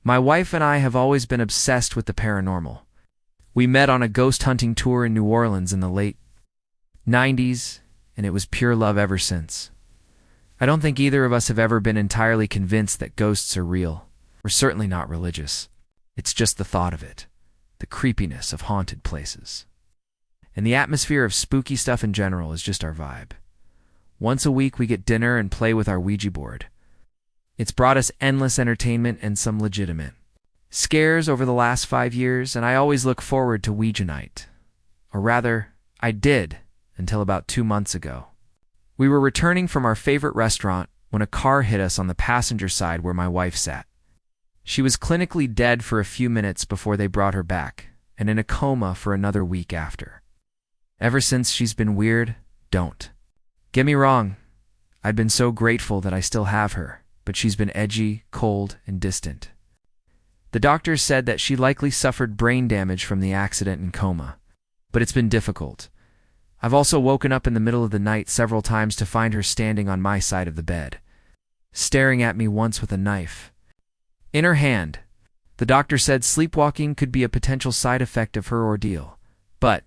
My wife and I have always been obsessed with the paranormal. We met on a ghost hunting tour in New Orleans in the late 90s, and it was pure love ever since. I don't think either of us have ever been entirely convinced that ghosts are real. We're certainly not religious. It's just the thought of it, the creepiness of haunted places. And the atmosphere of spooky stuff in general is just our vibe. Once a week we get dinner and play with our Ouija board. It's brought us endless entertainment and some legitimate scares over the last 5 years, and I always look forward to Ouija Night. Or rather, I did until about 2 months ago. We were returning from our favorite restaurant when a car hit us on the passenger side where my wife sat. She was clinically dead for a few minutes before they brought her back, and in a coma for another week after. Ever since she's been weird, don't get me wrong, I'd been so grateful that I still have her, but she's been edgy, cold, and distant. The doctors said that she likely suffered brain damage from the accident and coma, but it's been difficult. I've also woken up in the middle of the night several times to find her standing on my side of the bed, staring at me once with a knife in her hand. The doctor said sleepwalking could be a potential side effect of her ordeal, but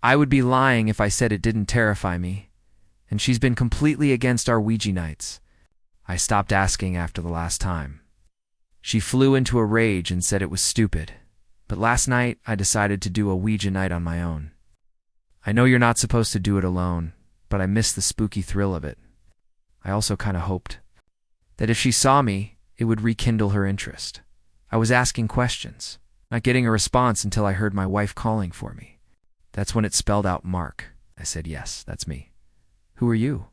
I would be lying if I said it didn't terrify me, and she's been completely against our Ouija nights. I stopped asking after the last time. She flew into a rage and said it was stupid, but last night I decided to do a Ouija night on my own. I know you're not supposed to do it alone, but I miss the spooky thrill of it. I also kind of hoped that if she saw me, it would rekindle her interest. I was asking questions, not getting a response until I heard my wife calling for me. That's when it spelled out Mark. I said, "Yes, that's me." "Who are you?"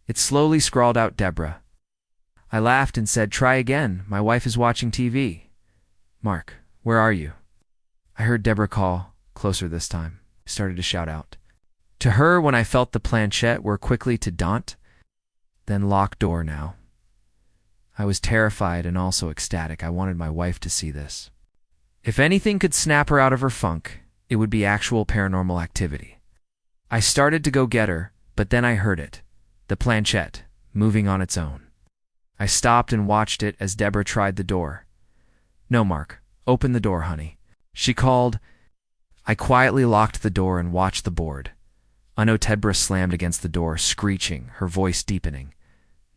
It slowly scrawled out Deborah. I laughed and said, "Try again. My wife is watching TV." "Mark, where are you?" I heard Deborah call, closer this time. I started to shout out to her when I felt the planchette were quickly to daunt, then lock door now. I was terrified and also ecstatic. I wanted my wife to see this. If anything could snap her out of her funk, it would be actual paranormal activity. I started to go get her, but then I heard it, the planchette, moving on its own. I stopped and watched it as Deborah tried the door. "No, Mark, open the door, honey," she called. I quietly locked the door and watched the board. I know Deborah slammed against the door, screeching, her voice deepening.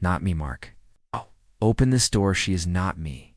"Not me, Mark. Oh, open this door, she is not me."